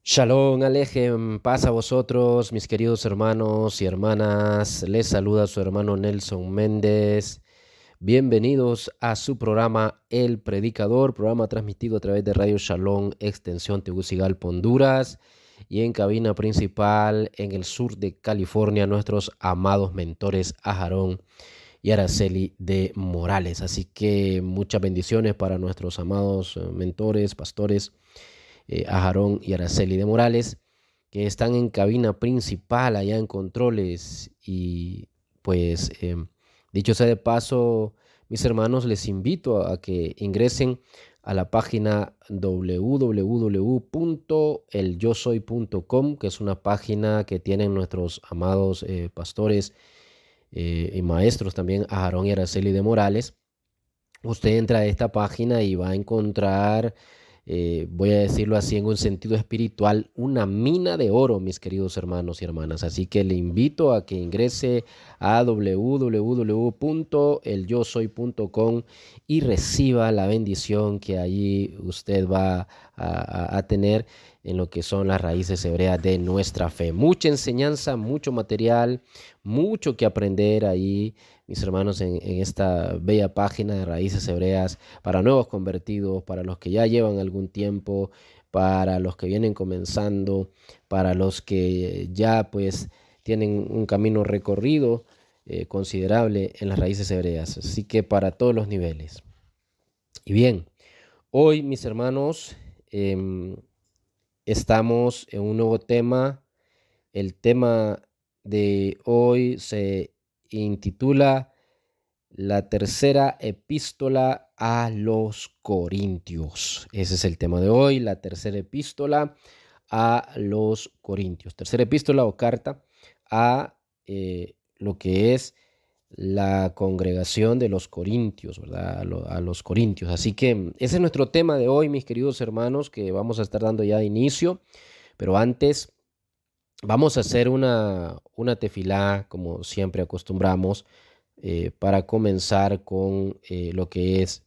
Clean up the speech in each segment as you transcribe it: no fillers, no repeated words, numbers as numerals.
Shalom, Alejem, paz a vosotros, mis queridos hermanos y hermanas. Les saluda su hermano Nelson Méndez. Bienvenidos a su programa El Predicador, programa transmitido a través de Radio Shalom, extensión Tegucigalpa, Honduras, y en cabina principal en el sur de California, nuestros amados mentores Aarón y Araceli de Morales. Así que muchas bendiciones para nuestros amados mentores, pastores a Aarón y Araceli de Morales, que están en cabina principal allá en controles. Y pues, dicho sea de paso, mis hermanos, les invito a que ingresen a la página www.elyosoy.com, que es una página que tienen nuestros amados pastores y maestros también, Aarón y Araceli de Morales. Usted entra a esta página y va a encontrar, voy a decirlo así en un sentido espiritual, una mina de oro, mis queridos hermanos y hermanas. Así que le invito a que ingrese a www.elyosoy.com y reciba la bendición que allí usted va a tener en lo que son las raíces hebreas de nuestra fe. Mucha enseñanza, mucho material, mucho que aprender ahí, mis hermanos, en esta bella página de Raíces Hebreas para nuevos convertidos, para los que ya llevan algún tiempo, para los que vienen comenzando, para los que ya pues tienen un camino recorrido considerable en las Raíces Hebreas. Así que para todos los niveles. Y bien, hoy, mis hermanos, estamos en un nuevo tema. El tema de hoy se intitula La tercera epístola a los Corintios. Ese es el tema de hoy, la tercera epístola a los Corintios. Tercera epístola o carta a lo que es la congregación de los Corintios, ¿verdad? A los Corintios. Así que ese es nuestro tema de hoy, mis queridos hermanos, que vamos a estar dando ya inicio. Pero antes vamos a hacer una tefilá, como siempre acostumbramos, para comenzar con lo que es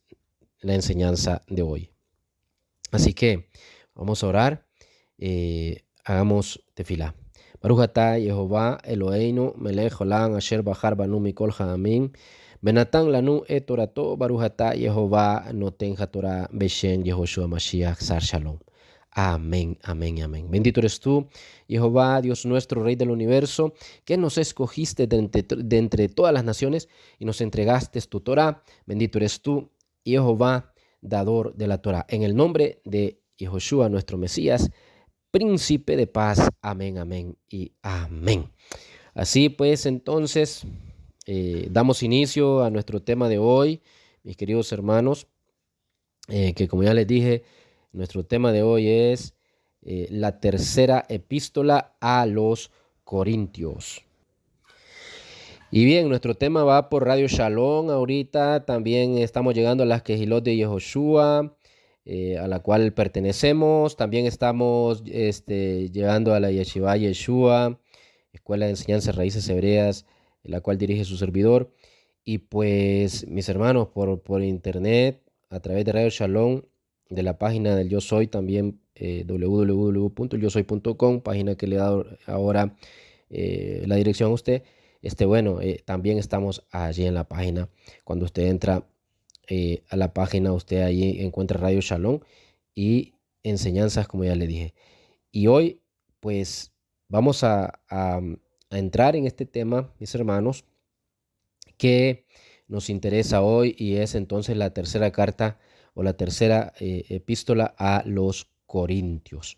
la enseñanza de hoy. Así que vamos a orar, hagamos tefilá. Baruch atah Yehová Eloheinu melech olam asher bachar banu mikol ha'amim benatan lanu et torato Baruch atah Yehová noten haTorah beshem Yehoshua Mashiach Sar Shalom. Amén, amén, amén. Bendito eres tú, Jehová, Dios nuestro, Rey del universo, que nos escogiste de entre todas las naciones y nos entregaste tu Torah. Bendito eres tú, Jehová, dador de la Torah. En el nombre de Yehoshua, nuestro Mesías, príncipe de paz. Amén, amén y amén. Así pues, entonces, damos inicio a nuestro tema de hoy, mis queridos hermanos, que como ya les dije, nuestro tema de hoy es la tercera epístola a los Corintios. Y bien, nuestro tema va por Radio Shalom ahorita. También estamos llegando a las Quejilot de Yehoshua, a la cual pertenecemos. También estamos llegando a la Yeshiva Yeshua, Escuela de Enseñanzas Raíces Hebreas, la cual dirige su servidor. Y pues, mis hermanos, por internet, a través de Radio Shalom, de la página del Yo Soy, también www.elyosoy.com, página que le he dado ahora la dirección a usted. También estamos allí en la página. Cuando usted entra a la página, usted allí encuentra Radio Shalom y enseñanzas, como ya le dije. Y hoy, pues, vamos a entrar en este tema, mis hermanos, que nos interesa hoy, y es entonces la tercera carta o la tercera epístola a los Corintios.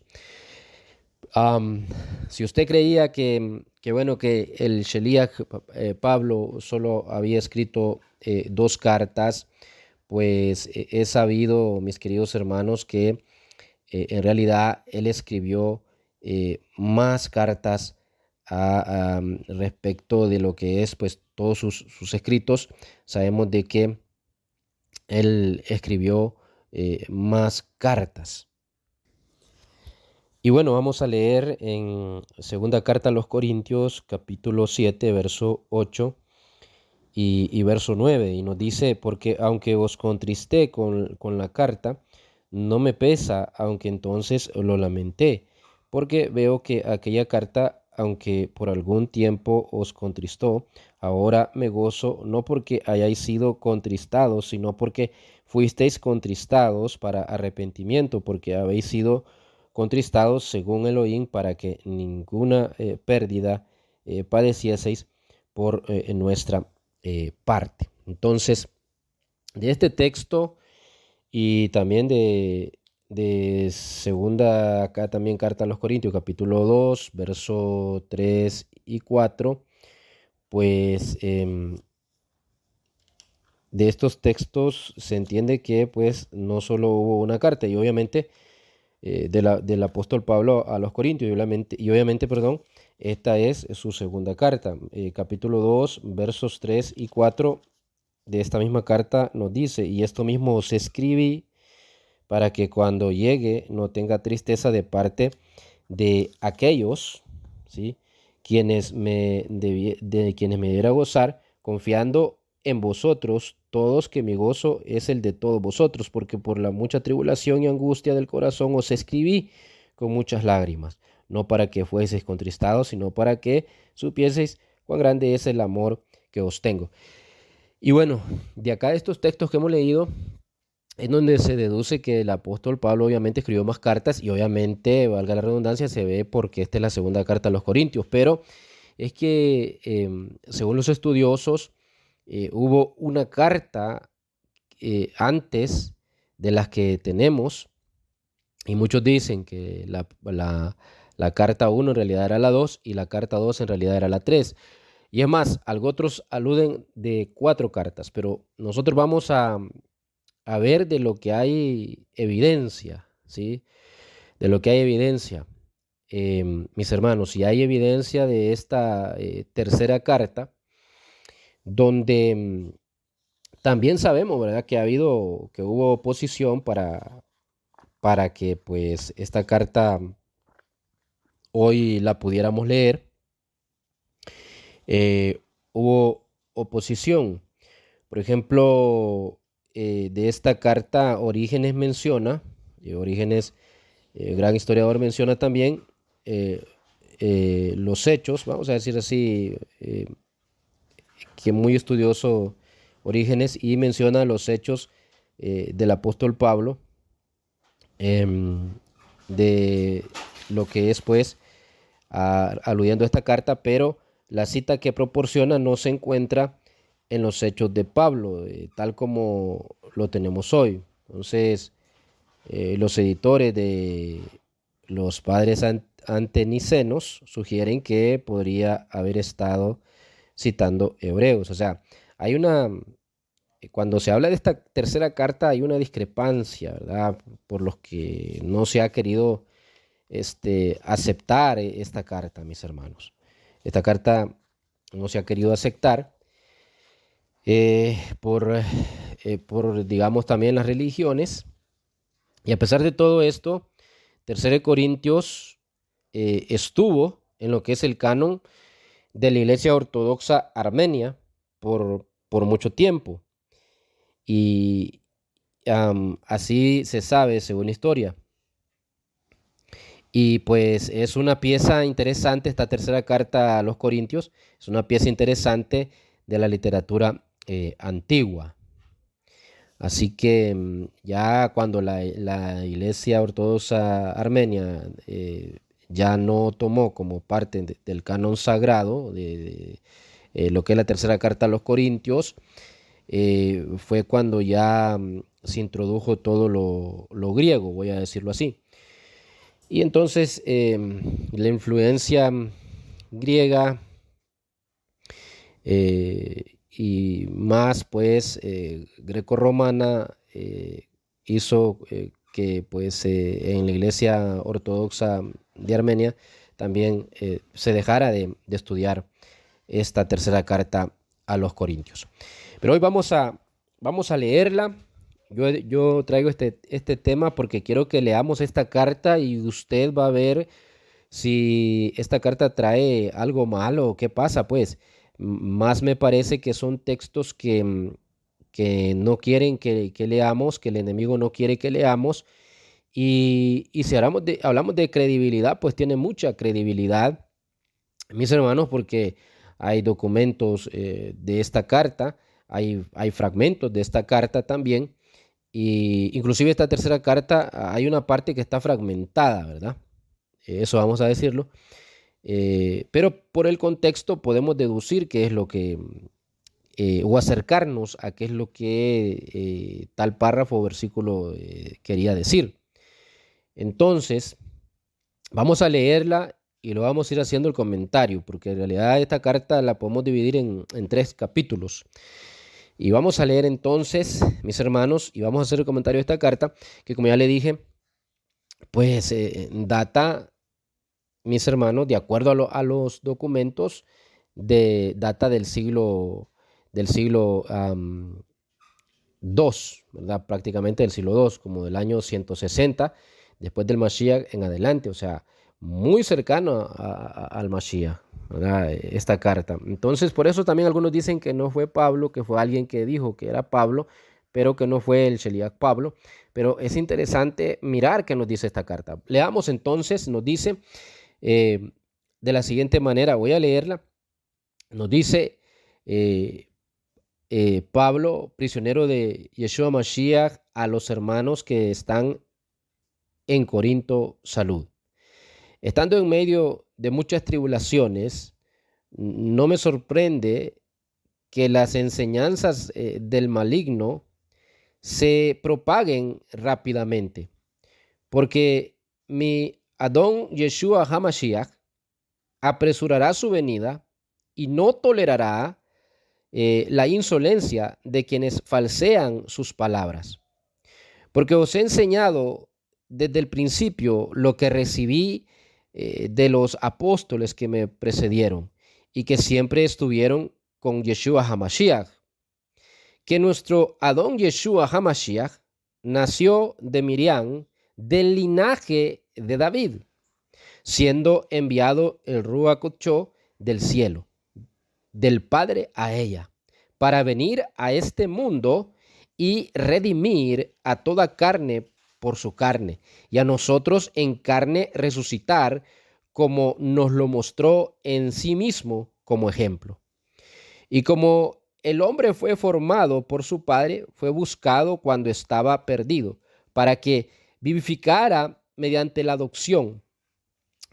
Si usted creía que el Sheliach Pablo solo había escrito 2 cartas, pues he sabido, mis queridos hermanos, que en realidad él escribió más cartas respecto de lo que es pues todos sus escritos. Sabemos de que él escribió más cartas. Y bueno, vamos a leer en segunda carta a los Corintios, capítulo 7, verso 8 y verso 9. Y nos dice: porque aunque os contristé con la carta, no me pesa, aunque entonces lo lamenté, porque veo que aquella carta, aunque por algún tiempo os contristó, ahora me gozo, no porque hayáis sido contristados, sino porque fuisteis contristados para arrepentimiento, porque habéis sido contristados según Elohim para que ninguna pérdida padecieseis por nuestra parte. Entonces, de este texto y también de segunda, acá también carta a los Corintios, capítulo 2 verso 3 y 4, pues de estos textos se entiende que pues no solo hubo una carta, y obviamente del apóstol Pablo a los Corintios, y obviamente, perdón, esta es su segunda carta. Capítulo 2 versos 3 y 4 de esta misma carta nos dice: y esto mismo os escribí para que cuando llegue no tenga tristeza de parte de aquellos, ¿sí?, de quienes me diera gozar, confiando en vosotros todos, que mi gozo es el de todos vosotros, porque por la mucha tribulación y angustia del corazón os escribí con muchas lágrimas, no para que fueseis contristados, sino para que supieseis cuán grande es el amor que os tengo. Y bueno, de acá estos textos que hemos leído, es donde se deduce que el apóstol Pablo obviamente escribió más cartas, y obviamente, valga la redundancia, se ve porque esta es la segunda carta a los Corintios, pero es que según los estudiosos hubo una carta antes de las que tenemos, y muchos dicen que la carta 1 en realidad era la 2 y la carta 2 en realidad era la 3. Y es más, algo otros aluden de 4 cartas, pero nosotros vamos a ver de lo que hay evidencia, ¿sí? De lo que hay evidencia, mis hermanos, y hay evidencia de esta tercera carta, donde también sabemos, ¿verdad?, que hubo oposición para que pues esta carta hoy la pudiéramos leer. Hubo oposición. Por ejemplo, de esta carta Orígenes menciona, Orígenes, gran historiador, menciona también los hechos, vamos a decir así, que muy estudioso Orígenes, y menciona los hechos del apóstol Pablo, de lo que es pues aludiendo a esta carta, pero la cita que proporciona no se encuentra en los hechos de Pablo, tal como lo tenemos hoy. Entonces, los editores de los padres antenicenos sugieren que podría haber estado citando Hebreos. O sea, hay cuando se habla de esta tercera carta hay una discrepancia, ¿verdad?, por los que no se ha querido aceptar esta carta, mis hermanos. Esta carta no se ha querido aceptar por, digamos, también las religiones. Y a pesar de todo esto, Tercera de Corintios estuvo en lo que es el canon de la Iglesia Ortodoxa Armenia por mucho tiempo. Y así se sabe según la historia. Y pues es una pieza interesante esta tercera carta a los Corintios, es una pieza interesante de la literatura antigua. Así que ya cuando la Iglesia Ortodoxa Armenia ya no tomó como parte del canon sagrado de lo que es la tercera carta a los Corintios, fue cuando ya se introdujo todo lo griego, voy a decirlo así. Y entonces la influencia griega y más pues greco-romana hizo que pues en la Iglesia Ortodoxa de Armenia también se dejara de estudiar esta tercera carta a los Corintios. Pero hoy vamos a leerla. Yo traigo este tema porque quiero que leamos esta carta y usted va a ver si esta carta trae algo malo o qué pasa, pues. Más me parece que son textos que no quieren que leamos, que el enemigo no quiere que leamos, Y si hablamos de credibilidad, pues tiene mucha credibilidad, mis hermanos, porque hay documentos de esta carta, hay fragmentos de esta carta también, y inclusive esta tercera carta hay una parte que está fragmentada, ¿verdad? Eso vamos a decirlo. Pero por el contexto podemos deducir qué es lo que, o acercarnos a qué es lo que tal párrafo o versículo quería decir. Entonces, vamos a leerla y lo vamos a ir haciendo el comentario, porque en realidad esta carta la podemos dividir en 3 capítulos. Y vamos a leer entonces, mis hermanos, y vamos a hacer el comentario de esta carta, que como ya le dije, pues data, mis hermanos, de acuerdo a los documentos, data del siglo II, ¿verdad? Prácticamente del siglo II, como del año 160, después del Mashiach en adelante, o sea, muy cercano al Mashiach, ¿verdad? Esta carta. Entonces, por eso también algunos dicen que no fue Pablo, que fue alguien que dijo que era Pablo, pero que no fue el Sheliach Pablo. Pero es interesante mirar qué nos dice esta carta. Leamos entonces, nos dice de la siguiente manera, voy a leerla, nos dice Pablo, prisionero de Yeshua Mashiach, a los hermanos que están en Corinto, salud. Estando en medio de muchas tribulaciones, no me sorprende que las enseñanzas del maligno se propaguen rápidamente, porque mi Adón Yeshua HaMashiach apresurará su venida y no tolerará la insolencia de quienes falsean sus palabras. Porque os he enseñado desde el principio lo que recibí de los apóstoles que me precedieron y que siempre estuvieron con Yeshua HaMashiach, que nuestro Adón Yeshua HaMashiach nació de Miriam, del linaje de David, siendo enviado el Ruach Kodesh del cielo, del Padre a ella, para venir a este mundo y redimir a toda carne por su carne, y a nosotros en carne resucitar, como nos lo mostró en sí mismo como ejemplo. Y como el hombre fue formado por su padre, fue buscado cuando estaba perdido, para que vivificara mediante la adopción.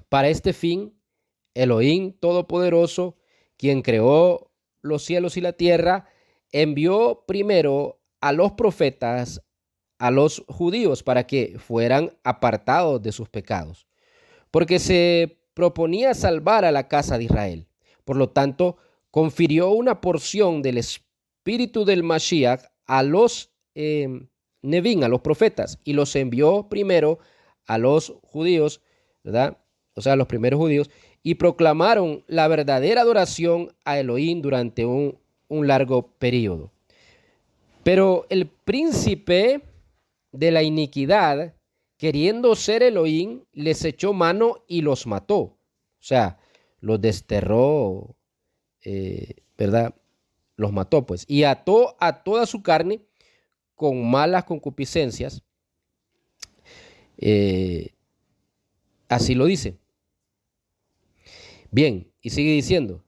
Para este fin, Elohim Todopoderoso, quien creó los cielos y la tierra, envió primero a los profetas a los judíos para que fueran apartados de sus pecados, porque se proponía salvar a la casa de Israel. Por lo tanto, confirió una porción del espíritu del Mashiach a los Nevín, a los profetas, y los envió primero a los judíos, ¿verdad? O sea, a los primeros judíos, y proclamaron la verdadera adoración a Elohim durante un largo periodo. Pero el príncipe de la iniquidad, queriendo ser Elohim, les echó mano y los mató. O sea, los desterró, ¿verdad? Los mató, pues. Y ató a toda su carne con malas concupiscencias. Así lo dice. Bien, y sigue diciendo.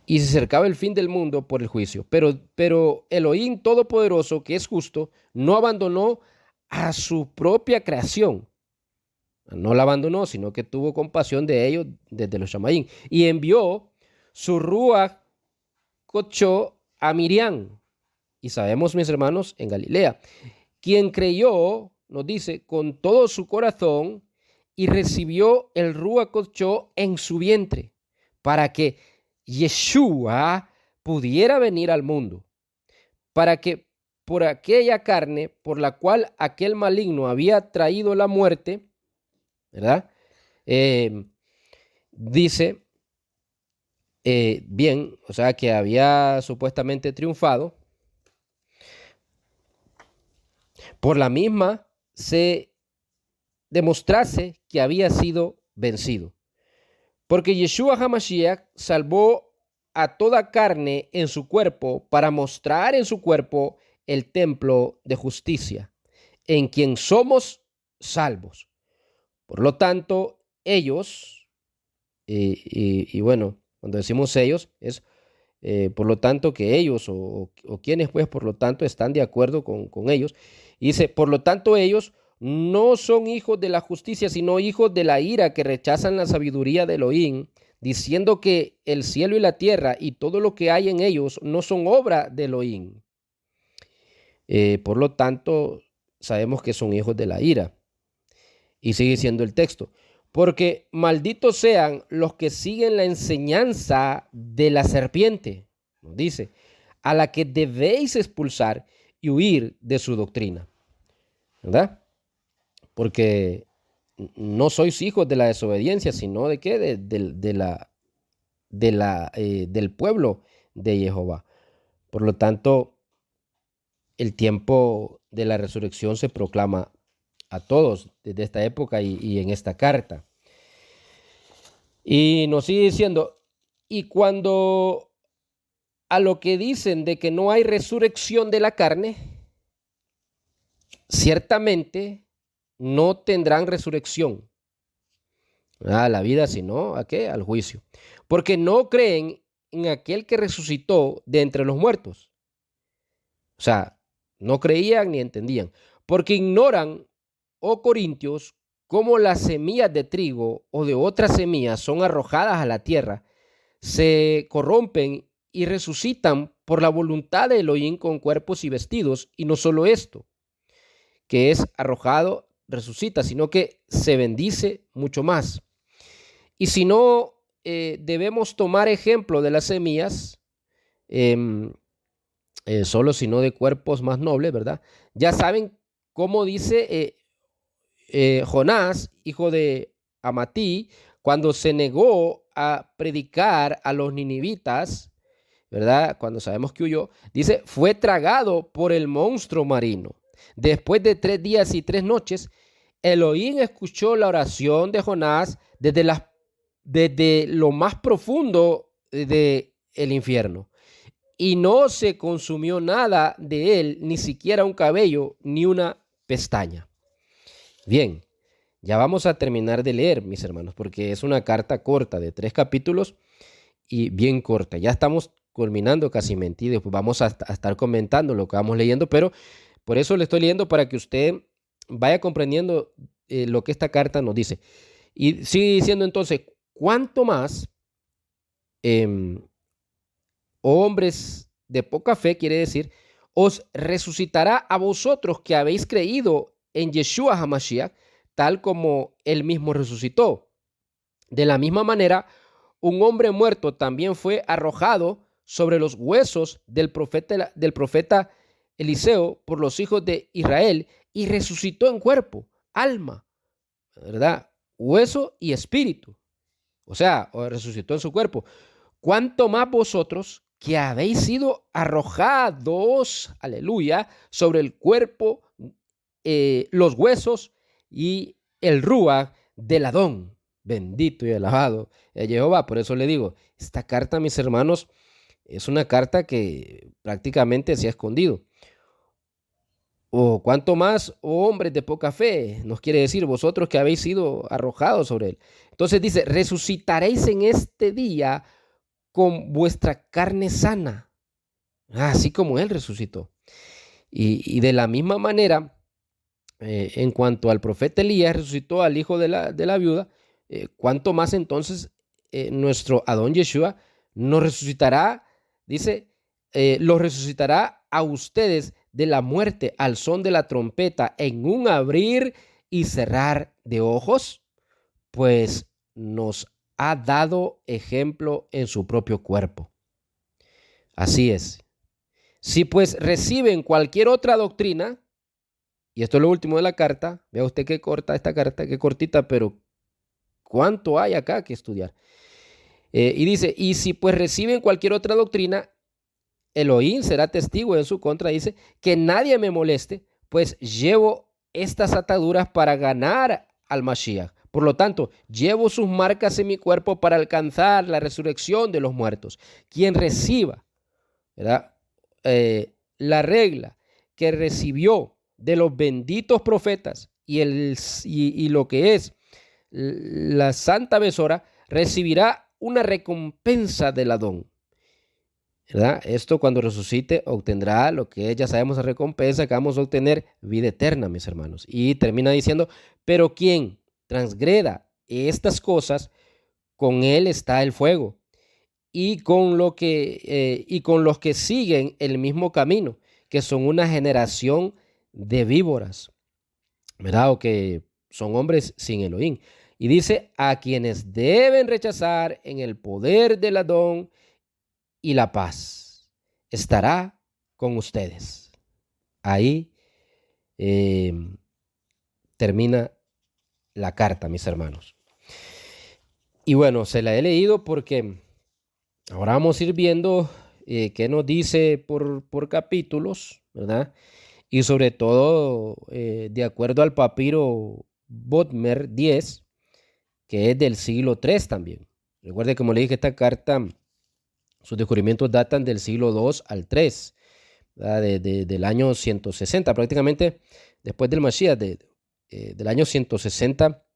Y se acercaba el fin del mundo por el juicio. Pero Elohim Todopoderoso, que es justo, no abandonó a su propia creación. No la abandonó, sino que tuvo compasión de ellos desde los Shamaín. Y envió su Ruach Kodesh a Miriam. Y sabemos, mis hermanos, en Galilea, quien creyó, nos dice, con todo su corazón y recibió el Ruach Kodesh en su vientre, para que Yeshua pudiera venir al mundo, para que por aquella carne por la cual aquel maligno había traído la muerte, ¿verdad? Dice, bien, o sea, que había supuestamente triunfado, por la misma se demostrase que había sido vencido. Porque Yeshua HaMashiach salvó a toda carne en su cuerpo para mostrar en su cuerpo el templo de justicia, en quien somos salvos. Por lo tanto, ellos, y bueno, cuando decimos ellos, es por lo tanto que ellos o quienes pues por lo tanto están de acuerdo con ellos. Y dice, por lo tanto ellos no son hijos de la justicia, sino hijos de la ira, que rechazan la sabiduría de Elohim, diciendo que el cielo y la tierra y todo lo que hay en ellos no son obra de Elohim. Por lo tanto, sabemos que son hijos de la ira. Y sigue diciendo el texto, porque malditos sean los que siguen la enseñanza de la serpiente, nos dice, a la que debéis expulsar y huir de su doctrina, ¿verdad? Porque no sois hijos de la desobediencia, sino de qué, del pueblo de Jehová. Por lo tanto, el tiempo de la resurrección se proclama a todos desde esta época y en esta carta. Y nos sigue diciendo, y cuando a lo que dicen de que no hay resurrección de la carne, ciertamente no tendrán resurrección a la vida, sino ¿a qué? Al juicio. Porque no creen en aquel que resucitó de entre los muertos. O sea, no creían ni entendían. Porque ignoran, oh Corintios, cómo las semillas de trigo o de otras semillas son arrojadas a la tierra, se corrompen y resucitan por la voluntad de Elohim con cuerpos y vestidos. Y no solo esto, que es arrojado, resucita, sino que se bendice mucho más. Y si no, debemos tomar ejemplo de las semillas, solo sino de cuerpos más nobles, ¿verdad? Ya saben cómo dice Jonás, hijo de Amatí, cuando se negó a predicar a los ninivitas, ¿verdad? Cuando sabemos que huyó, dice, fue tragado por el monstruo marino. Después de 3 días y 3 noches, Elohim escuchó la oración de Jonás desde lo más profundo del infierno. Y no se consumió nada de él, ni siquiera un cabello, ni una pestaña. Bien, ya vamos a terminar de leer, mis hermanos, porque es una carta corta de 3 capítulos y bien corta. Ya estamos culminando casi y después vamos a estar comentando lo que vamos leyendo, pero por eso le estoy leyendo para que usted vaya comprendiendo lo que esta carta nos dice. Y sigue diciendo entonces, ¿cuánto más hombres de poca fe, quiere decir, os resucitará a vosotros que habéis creído en Yeshua HaMashiach, tal como él mismo resucitó? De la misma manera, un hombre muerto también fue arrojado sobre los huesos del profeta Eliseo por los hijos de Israel y resucitó en cuerpo, alma, ¿verdad? Hueso y espíritu. O sea, resucitó en su cuerpo. ¿Cuánto más vosotros que habéis sido arrojados, aleluya, sobre el cuerpo, los huesos y el rúa del Adón? Bendito y alabado Jehová. Por eso le digo, esta carta, mis hermanos, es una carta que prácticamente se ha escondido. O cuánto más, oh hombres de poca fe, nos quiere decir vosotros que habéis sido arrojados sobre él. Entonces dice, resucitaréis en este día con vuestra carne sana, así como él resucitó. Y de la misma manera, en cuanto al profeta Elías resucitó al hijo de la viuda, cuánto más entonces nuestro Adón Yeshua nos resucitará, dice, los resucitará a ustedes de la muerte al son de la trompeta en un abrir y cerrar de ojos, pues nos ha dado ejemplo en su propio cuerpo. Así es. Si pues reciben cualquier otra doctrina, y esto es lo último de la carta, vea usted qué corta esta carta, qué cortita, pero cuánto hay acá que estudiar. Y dice, y si pues reciben cualquier otra doctrina, Elohim será testigo en su contra, dice, que nadie me moleste, pues llevo estas ataduras para ganar al Mashiach. Por lo tanto, llevo sus marcas en mi cuerpo para alcanzar la resurrección de los muertos. Quien reciba, ¿verdad? La regla que recibió de los benditos profetas y lo que es la santa besora recibirá una recompensa del Adón, ¿verdad? Esto cuando resucite obtendrá lo que ya sabemos la recompensa que vamos a obtener, vida eterna, mis hermanos. Y termina diciendo, pero quien transgreda estas cosas, con él está el fuego y con los que siguen el mismo camino, que son una generación de víboras, ¿verdad? O que son hombres sin Elohim. Y dice, a quienes deben rechazar en el poder del Adón y la paz estará con ustedes. Ahí eh, termina la carta, mis hermanos. Y bueno, se la he leído porque ahora vamos a ir viendo qué nos dice por capítulos, ¿verdad? Y sobre todo, de acuerdo al papiro Bodmer 10, que es del siglo III también. Recuerde, como le dije, esta carta, sus descubrimientos datan del siglo II al III, del año 160, prácticamente después del Mashiach, del año 160,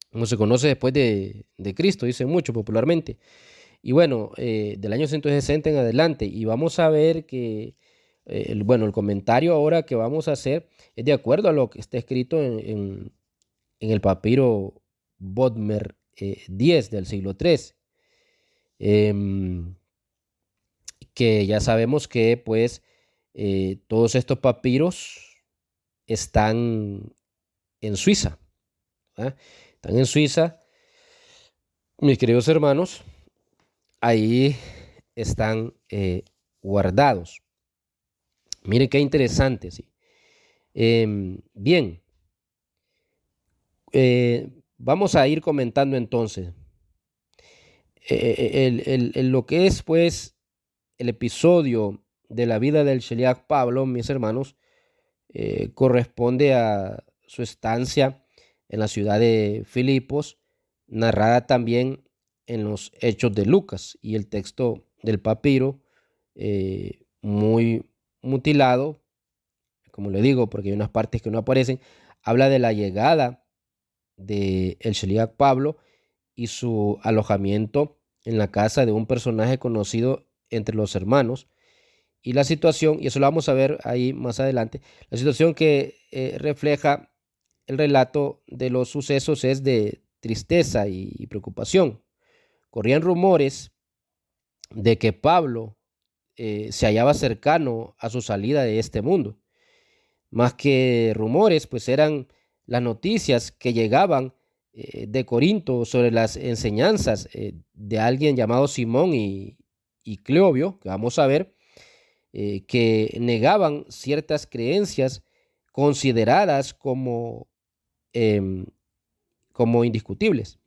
como se conoce después de Cristo, dicen mucho popularmente. Y bueno, del año 160 en adelante, y vamos a ver que, el comentario ahora que vamos a hacer es de acuerdo a lo que está escrito en el papiro Bodmer 10 del siglo III, que ya sabemos que pues todos estos papiros están en Suiza, ¿verdad? Están en Suiza, mis queridos hermanos, ahí están guardados. Mire qué interesante, ¿sí? Bien, vamos a ir comentando entonces lo que es pues el episodio de la vida del Sheliach Pablo, mis hermanos, corresponde a su estancia en la ciudad de Filipos, narrada también en los Hechos de Lucas, y el texto del papiro, muy mutilado, como le digo, porque hay unas partes que no aparecen, habla de la llegada de el Sheliach Pablo y su alojamiento en la casa de un personaje conocido entre los hermanos, y la situación, y eso lo vamos a ver ahí más adelante, la situación que refleja el relato de los sucesos es de tristeza y preocupación. Corrían rumores de que Pablo se hallaba cercano a su salida de este mundo. Más que rumores, pues eran las noticias que llegaban de Corinto sobre las enseñanzas de alguien llamado Simón y Cleobio, que vamos a ver, que negaban ciertas creencias consideradas em, como indiscutibles.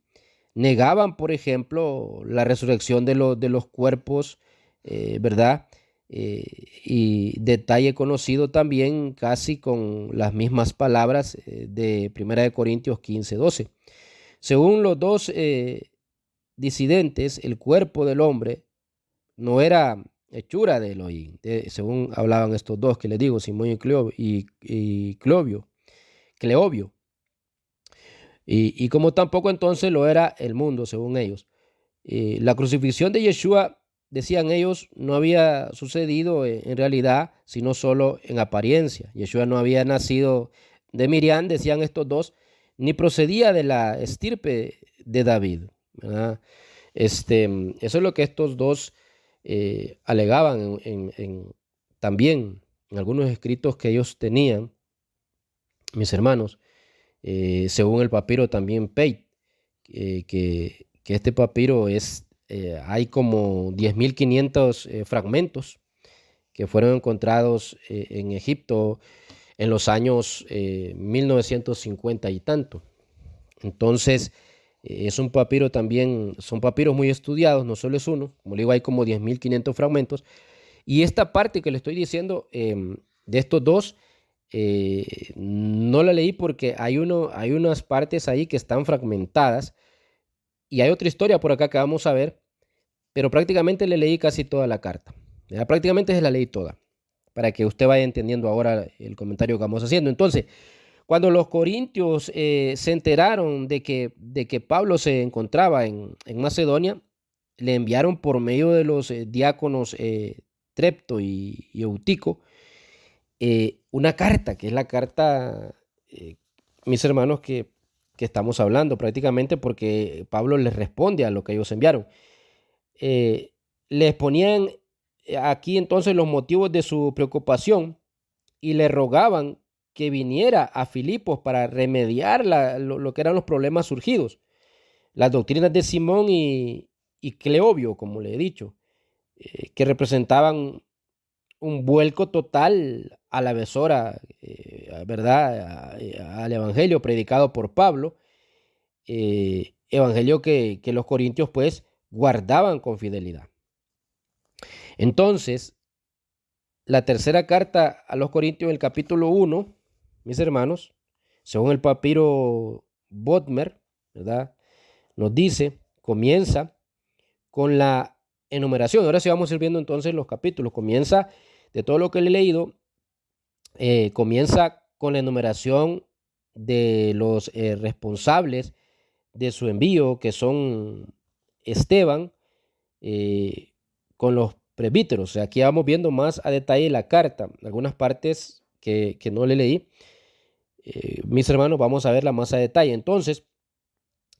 Negaban, por ejemplo, la resurrección de los cuerpos, ¿verdad? Y detalle conocido también casi con las mismas palabras de 1 Corintios 15:12. Según los dos disidentes, el cuerpo del hombre no era hechura de Elohim, según hablaban estos dos que les digo, Simón y Cleobio. Y como tampoco entonces lo era el mundo, según ellos. La crucifixión de Yeshua, decían ellos, no había sucedido en realidad, sino solo en apariencia. Yeshua no había nacido de Miriam, decían estos dos, ni procedía de la estirpe de David, ¿verdad? Eso es lo que estos dos alegaban también en algunos escritos que ellos tenían, mis hermanos, según el papiro también Peit, que este papiro hay como 10.500 fragmentos que fueron encontrados en Egipto en los años 1950 y tanto. Entonces, es un papiro también, son papiros muy estudiados, no solo es uno, como le digo, hay como 10.500 fragmentos. Y esta parte que le estoy diciendo de estos dos, no la leí porque hay unas partes ahí que están fragmentadas y hay otra historia por acá que vamos a ver, pero prácticamente le leí casi toda la carta. Ya prácticamente se la leí toda. para que usted vaya entendiendo ahora el comentario que vamos haciendo. Entonces, cuando los corintios se enteraron de que Pablo se encontraba en Macedonia, le enviaron por medio de los diáconos Trepto y Eutico una carta, que es la carta, mis hermanos, que estamos hablando prácticamente, porque Pablo les responde a lo que ellos enviaron. Les ponían aquí entonces los motivos de su preocupación y le rogaban que viniera a Filipos para remediar lo que eran los problemas surgidos, las doctrinas de Simón y Cleobio, como le he dicho, que representaban un vuelco total a la besora, ¿verdad? Al evangelio predicado por Pablo, evangelio que los corintios pues guardaban con fidelidad. Entonces, la tercera carta a los corintios, en el capítulo 1, mis hermanos, según el papiro Bodmer, ¿verdad? Nos dice, comienza con la enumeración. Ahora sí vamos a ir viendo entonces los capítulos. Comienza de todo lo que le he leído, comienza con la enumeración de los responsables de su envío, que son Esteban, con los presbíteros. O sea, aquí vamos viendo más a detalle la carta, algunas partes que no le leí. Mis hermanos, vamos a verla más a detalle. Entonces,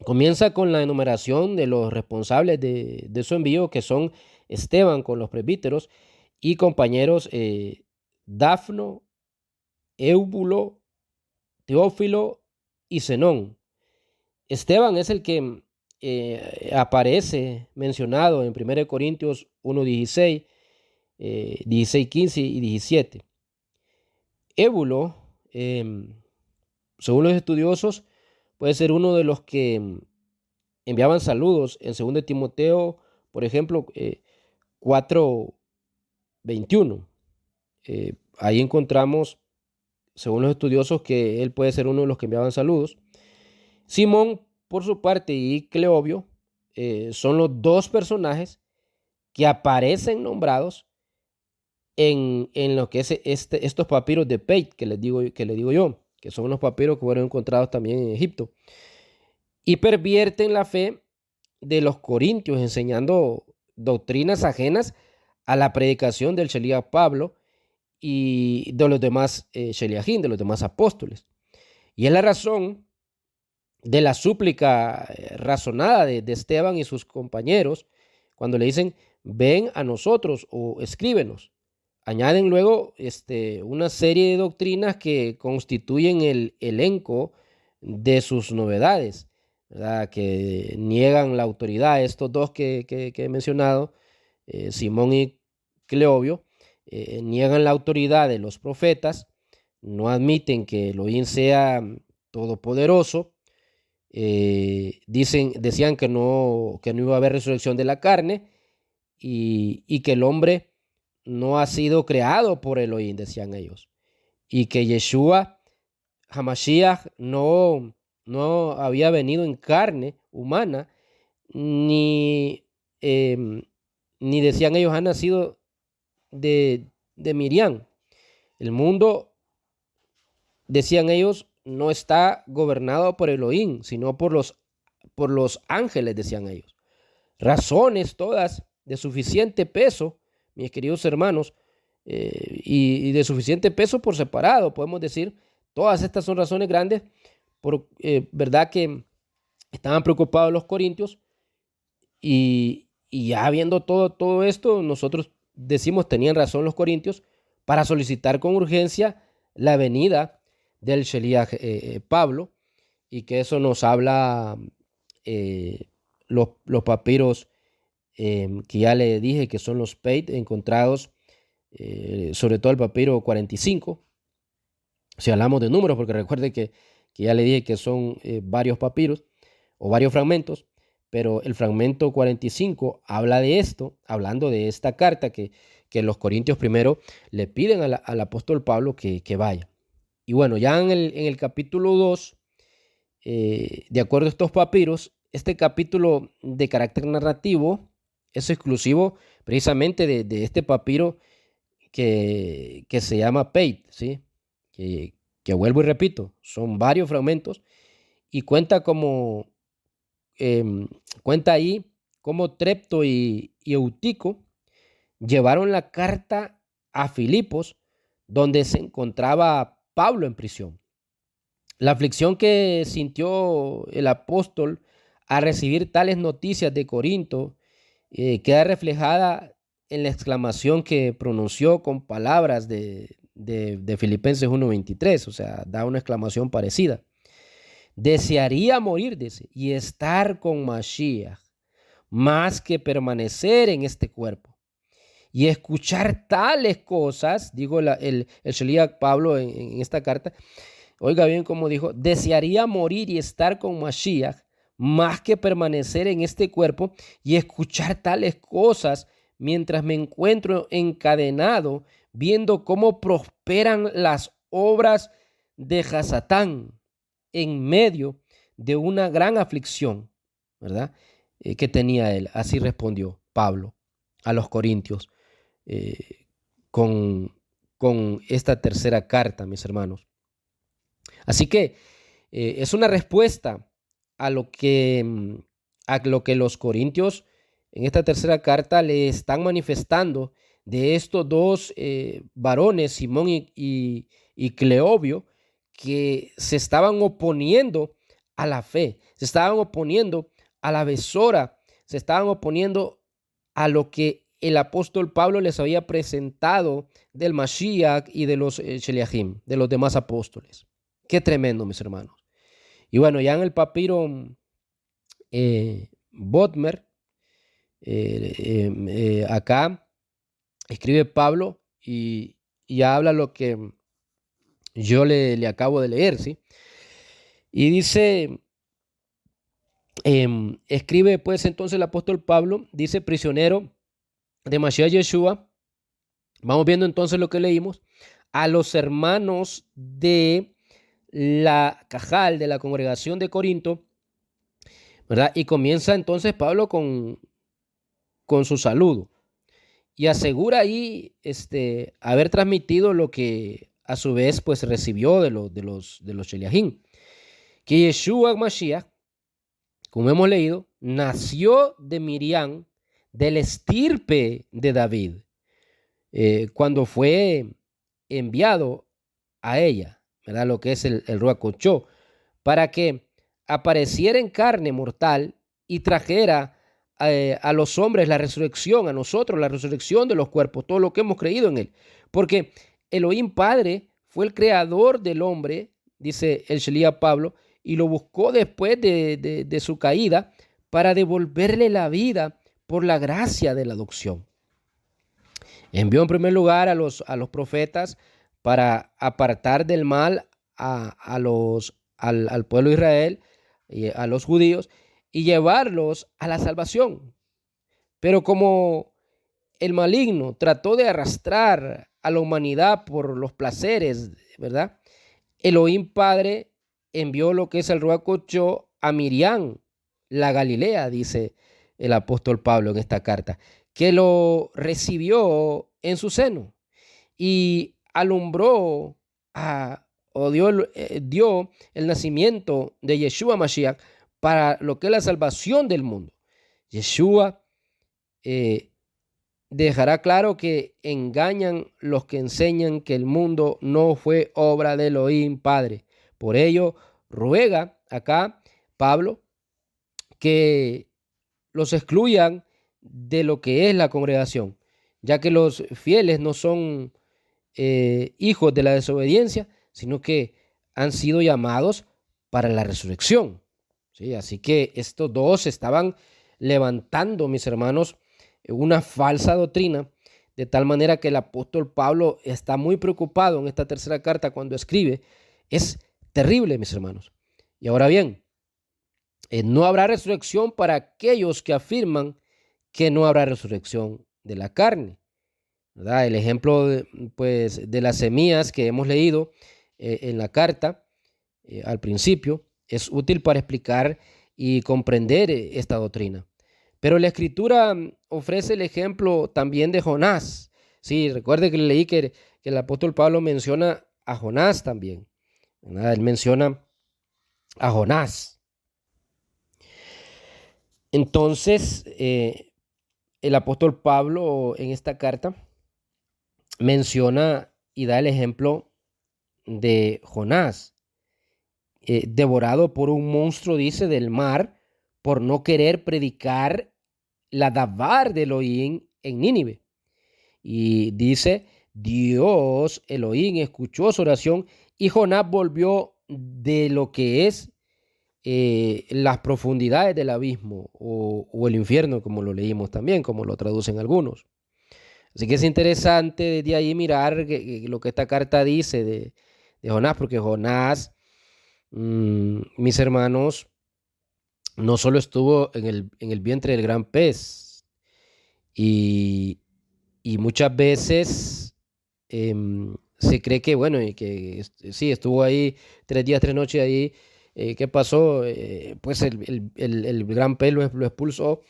comienza con la enumeración de los responsables de su envío, que son Esteban con los presbíteros y compañeros Dafno, Éubulo, Teófilo y Zenón. Esteban es el que aparece mencionado en 1 Corintios 1:16, 16:15 y 17. Ébulo, según los estudiosos, puede ser uno de los que enviaban saludos en 2 Timoteo, por ejemplo, 4:21. Ahí encontramos, según los estudiosos, que él puede ser uno de los que enviaban saludos. Simón, por su parte, y Cleobio son los dos personajes que aparecen nombrados en lo que es estos papiros de Peit, que les digo yo, que son los papiros que fueron encontrados también en Egipto, y pervierten la fe de los corintios, enseñando doctrinas ajenas a la predicación del Sheliach Pablo y de los demás Sheliachim, de los demás apóstoles. Y es la razón de la súplica razonada de Esteban y sus compañeros cuando le dicen, ven a nosotros o escríbenos. Añaden luego una serie de doctrinas que constituyen el elenco de sus novedades, ¿verdad? Que niegan la autoridad. Estos dos que he mencionado, Simón y Cleobio, niegan la autoridad de los profetas, no admiten que Elohim sea todopoderoso, decían que no iba a haber resurrección de la carne y que el hombre no ha sido creado por Elohim, decían ellos, y que Yeshua Hamashiach no había venido en carne humana, ni decían ellos ha nacido de Miriam. El mundo, decían ellos, no está gobernado por Elohim, sino por los ángeles, decían ellos. Razones todas de suficiente peso, mis queridos hermanos, y de suficiente peso por separado, podemos decir. Todas estas son razones grandes, verdad que estaban preocupados los corintios, y ya viendo todo esto, nosotros decimos tenían razón los corintios para solicitar con urgencia la venida del Sheliach Pablo, y que eso nos habla los papiros que ya le dije que son los Peit encontrados, sobre todo el papiro 45. Si hablamos de números, porque recuerde que ya le dije que son varios papiros o varios fragmentos, pero el fragmento 45 habla de esto, hablando de esta carta que los corintios primero le piden al apóstol Pablo que vaya. Y bueno, ya en el capítulo 2, de acuerdo a estos papiros, este capítulo de carácter narrativo es exclusivo precisamente de este papiro que se llama Peit, ¿sí? Que vuelvo y repito, son varios fragmentos y cuenta ahí cómo Trepto y Eutico llevaron la carta a Filipos, donde se encontraba Pablo en prisión. La aflicción que sintió el apóstol al recibir tales noticias de Corinto queda reflejada en la exclamación que pronunció con palabras de Filipenses 1:23, o sea, da una exclamación parecida. Desearía morir, dice, y estar con Mashiach, más que permanecer en este cuerpo. Y escuchar tales cosas, digo el Sheliach Pablo en esta carta, oiga bien cómo dijo, desearía morir y estar con Mashiach, más que permanecer en este cuerpo y escuchar tales cosas mientras me encuentro encadenado, viendo cómo prosperan las obras de Hasatán en medio de una gran aflicción, ¿verdad? Que tenía él. Así respondió Pablo a los Corintios con, con esta tercera carta, mis hermanos. Así que es una respuesta a a lo que los corintios en esta tercera carta le están manifestando de estos dos varones, Simón y Cleobio, que se estaban oponiendo a la fe, se estaban oponiendo a la besora, se estaban oponiendo a lo que el apóstol Pablo les había presentado del Mashiach y de los Sheliachim, de los demás apóstoles. Qué tremendo, mis hermanos. Y bueno, ya en el papiro Bodmer, acá escribe Pablo y habla lo que yo le acabo de leer, ¿sí? Y dice, escribe pues entonces el apóstol Pablo, dice prisionero de Mashiach Yeshua, vamos viendo entonces lo que leímos, a los hermanos de la Cajal, de la congregación de Corinto, ¿verdad? Y comienza entonces Pablo con su saludo y asegura ahí haber transmitido lo que a su vez pues recibió de los Sheliachim, que Yeshua Mashiach, como hemos leído, nació de Miriam, del estirpe de David, cuando fue enviado a ella, ¿verdad? Lo que es el Ruach Kodesh, para que apareciera en carne mortal y trajera a los hombres la resurrección, a nosotros la resurrección de los cuerpos, todo lo que hemos creído en él. Porque Elohim Padre fue el creador del hombre, dice el Sheliach Pablo, y lo buscó después de su caída para devolverle la vida por la gracia de la adopción. Envió en primer lugar a los profetas para apartar del mal al pueblo de Israel, y a los judíos, y llevarlos a la salvación. Pero como el maligno trató de arrastrar a la humanidad por los placeres, ¿verdad? Elohim Padre envió lo que es el Ruach Kodesh a Miriam, la Galilea, dice el apóstol Pablo en esta carta, que lo recibió en su seno y alumbró dio el nacimiento de Yeshua Mashiach para lo que es la salvación del mundo. Yeshua dejará claro que engañan los que enseñan que el mundo no fue obra de Elohim Padre. Por ello, ruega acá Pablo que los excluyan de lo que es la congregación, ya que los fieles no son hijos de la desobediencia, sino que han sido llamados para la resurrección. ¿Sí? Así que estos dos estaban levantando, mis hermanos, una falsa doctrina, de tal manera que el apóstol Pablo está muy preocupado en esta tercera carta cuando escribe. Es terrible, mis hermanos. Y ahora bien, no habrá resurrección para aquellos que afirman que no habrá resurrección de la carne, ¿verdad? El ejemplo de las semillas que hemos leído en la carta al principio es útil para explicar y comprender esta doctrina. Pero la escritura ofrece el ejemplo también de Jonás, Sí, recuerde que leí que el apóstol Pablo menciona a Jonás también, ¿verdad? Él menciona a Jonás. Entonces, el apóstol Pablo en esta carta menciona y da el ejemplo de Jonás, devorado por un monstruo, dice, del mar, por no querer predicar la Dabar de Elohim en Nínive. Y dice, Dios, Elohim, escuchó su oración y Jonás volvió de lo que es las profundidades del abismo o el infierno, como lo leímos también, como lo traducen algunos. Así que es interesante desde ahí mirar lo que esta carta dice de Jonás, porque Jonás, mis hermanos, no solo estuvo en el vientre del gran pez, y, y muchas veces se cree que, bueno, y que sí, estuvo ahí 3 días, 3 noches ahí. ¿Qué pasó? Pues el gran pez lo expulsó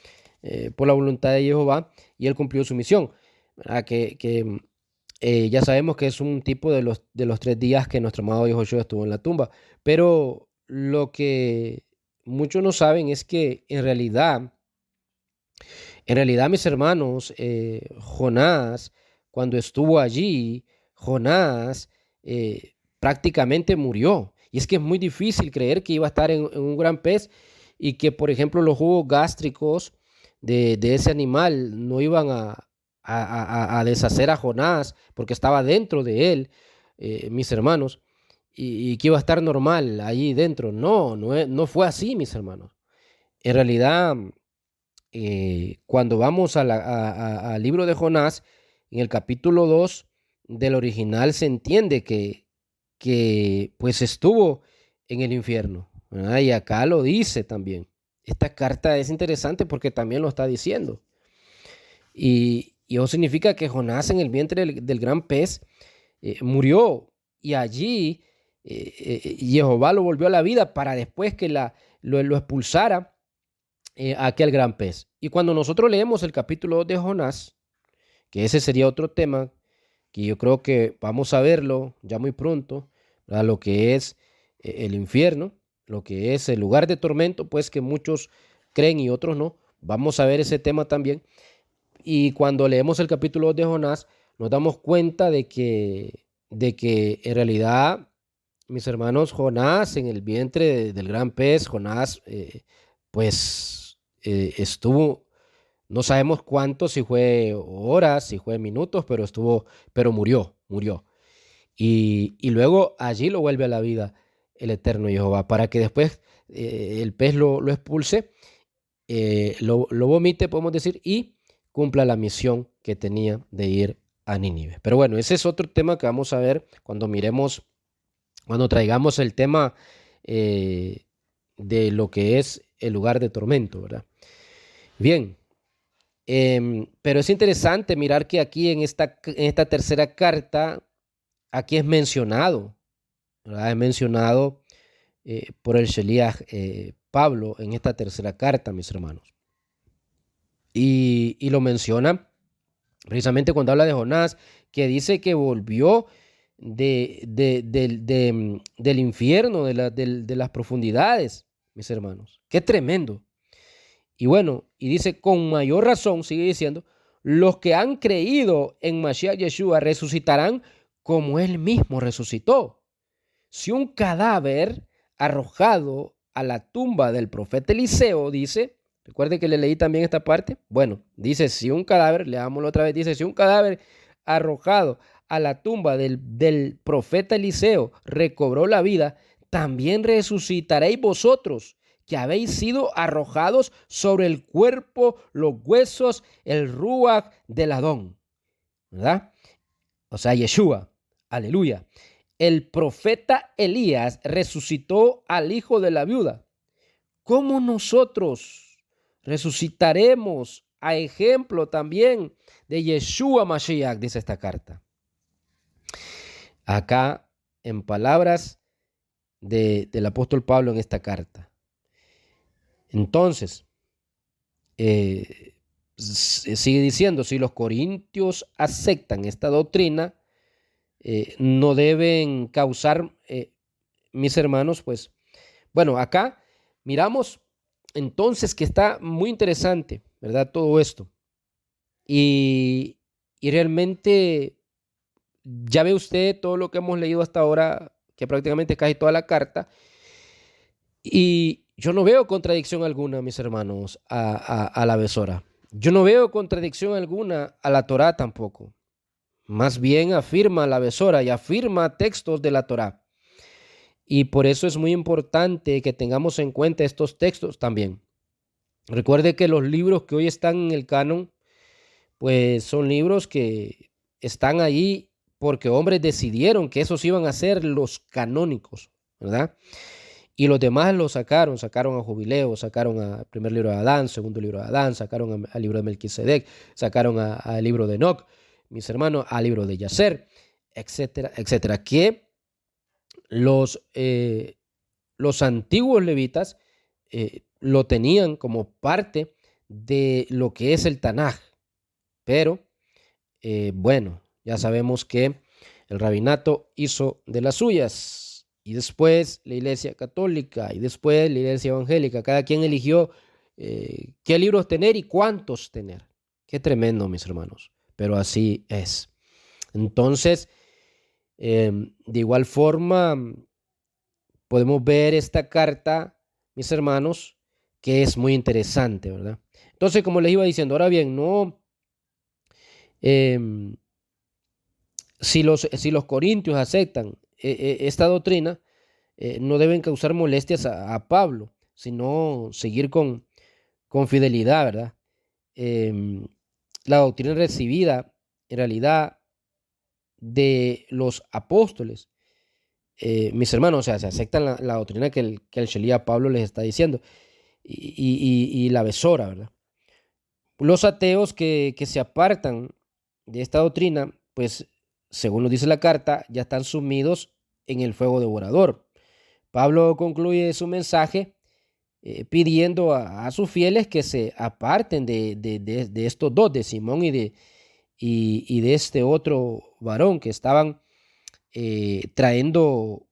por la voluntad de Jehová y él cumplió su misión. ¿Verdad? Ya sabemos que es un tipo de los 3 días que nuestro amado Yahushua estuvo en la tumba. Pero lo que muchos no saben es que en realidad, mis hermanos, Jonás, cuando estuvo allí, Jonás prácticamente murió. Y es que es muy difícil creer que iba a estar en un gran pez y que, por ejemplo, los jugos gástricos de ese animal no iban a deshacer a Jonás porque estaba dentro de él, mis hermanos, y que iba a estar normal allí dentro. No, no fue así, mis hermanos. En realidad, cuando vamos al libro de Jonás, en el capítulo 2 del original se entiende que pues estuvo en el infierno, ¿verdad? Y acá lo dice también. Esta carta es interesante porque también lo está diciendo. Y eso significa que Jonás en el vientre del gran pez murió y allí Jehová lo volvió a la vida para después que lo expulsara aquel gran pez. Y cuando nosotros leemos el capítulo 2 de Jonás, que ese sería otro tema, que yo creo que vamos a verlo ya muy pronto, ¿verdad? Lo que es el infierno, lo que es el lugar de tormento, pues que muchos creen y otros no. Vamos a ver ese tema también. Y cuando leemos el capítulo 2 de Jonás, nos damos cuenta de que en realidad, mis hermanos, Jonás en el vientre del gran pez, Jonás, pues estuvo, no sabemos cuánto, si fue horas, si fue minutos, pero murió. Y luego allí lo vuelve a la vida el eterno Jehová, para que después el pez lo expulse, lo vomite, podemos decir, y cumpla la misión que tenía de ir a Nínive. Pero bueno, ese es otro tema que vamos a ver cuando traigamos el tema eh, de lo que es el lugar de tormento, ¿verdad? Bien, pero es interesante mirar que aquí en esta tercera carta, aquí es mencionado, ¿verdad? Es mencionado por el Sheliach Pablo en esta tercera carta, mis hermanos. Y lo menciona precisamente cuando habla de Jonás, que dice que volvió del infierno, de las profundidades, mis hermanos. Qué tremendo. Y bueno, y dice, con mayor razón, sigue diciendo, los que han creído en Mashiach Yeshua resucitarán como él mismo resucitó. Si un cadáver arrojado a la tumba del profeta Eliseo, dice, recuerde que le leí también esta parte, bueno, dice, si un cadáver, leámoslo otra vez, dice, si un cadáver arrojado a la tumba del profeta Eliseo recobró la vida, también resucitaréis vosotros, que habéis sido arrojados sobre el cuerpo, los huesos, el ruach del Adón, ¿verdad? O sea, Yeshua, aleluya. El profeta Elías resucitó al hijo de la viuda. ¿Cómo nosotros resucitaremos a ejemplo también de Yeshua Mashiach? Dice esta carta. Acá, en palabras del apóstol Pablo en esta carta. Entonces, sigue diciendo, si los corintios aceptan esta doctrina, no deben causar, mis hermanos, pues, bueno, acá miramos entonces que está muy interesante, ¿verdad? Todo esto. Y, y realmente ya ve usted todo lo que hemos leído hasta ahora, que prácticamente casi toda la carta, y yo no veo contradicción alguna, mis hermanos, a la besora. Yo no veo contradicción alguna a la Torá tampoco. Más bien afirma la besora y afirma textos de la Torá. Y por eso es muy importante que tengamos en cuenta estos textos también. Recuerde que los libros que hoy están en el canon, pues son libros que están ahí porque hombres decidieron que esos iban a ser los canónicos, ¿verdad? Y los demás los sacaron a Jubileo, sacaron al primer libro de Adán, segundo libro de Adán, sacaron al libro de Melquisedec, sacaron al libro de Enoc, mis hermanos, al libro de Yacer, etcétera, etcétera, que los, los antiguos levitas lo tenían como parte de lo que es el Tanaj, pero bueno, ya sabemos que el rabinato hizo de las suyas y después la iglesia católica y después la iglesia evangélica, cada quien eligió qué libros tener y cuántos tener. Qué tremendo, mis hermanos, pero así es. Entonces, de igual forma, podemos ver esta carta, mis hermanos, que es muy interesante, ¿verdad? Entonces, como les iba diciendo, ahora bien, no, eh, si los corintios aceptan esta doctrina, no deben causar molestias a Pablo, sino seguir con fidelidad, ¿verdad? Em, la doctrina recibida, en realidad, de los apóstoles, mis hermanos, o sea, se aceptan la doctrina que el Shelía Pablo les está diciendo y la besora, ¿verdad? Los ateos que se apartan de esta doctrina, pues, según nos dice la carta, ya están sumidos en el fuego devorador. Pablo concluye su mensaje pidiendo a sus fieles que se aparten de estos dos, de Simón y de este otro varón que estaban trayendo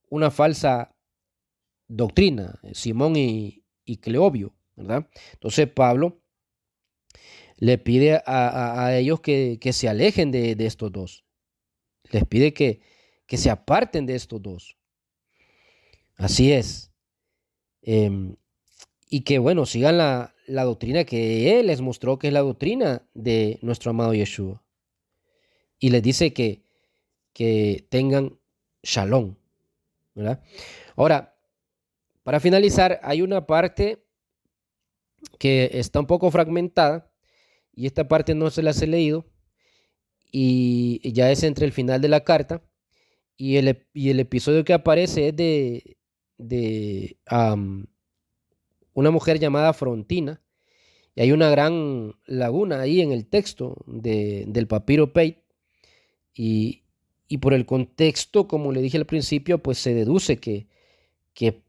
una falsa doctrina, Simón y Cleobio, ¿verdad? Entonces Pablo le pide a ellos que se alejen de estos dos. Les pide que se aparten de estos dos. Así es. Em, y que, bueno, sigan la doctrina que Él les mostró, que es la doctrina de nuestro amado Yeshua. Y les dice que tengan shalom, ¿verdad? Ahora, para finalizar, hay una parte que está un poco fragmentada y esta parte no se las he leído y ya es entre el final de la carta y el episodio que aparece es de una mujer llamada Frontina y hay una gran laguna ahí en el texto del papiro Peit y, y por el contexto, como le dije al principio, pues se deduce que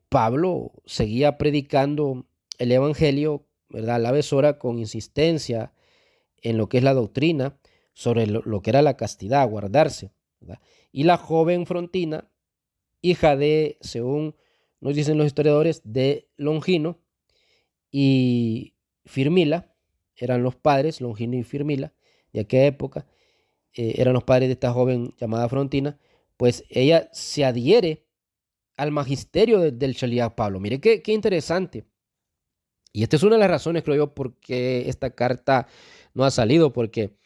Pablo seguía predicando el evangelio, ¿verdad? La besora con insistencia en lo que es la doctrina sobre lo que era la castidad, guardarse, ¿verdad? Y la joven Frontina, hija de, según nos dicen los historiadores, de Longino y Firmila, eran los padres, Longino y Firmila, de aquella época, eran los padres de esta joven llamada Frontina, pues ella se adhiere al magisterio del Shaliach Pablo. Mire qué interesante. Y esta es una de las razones, creo yo, por qué esta carta no ha salido, porque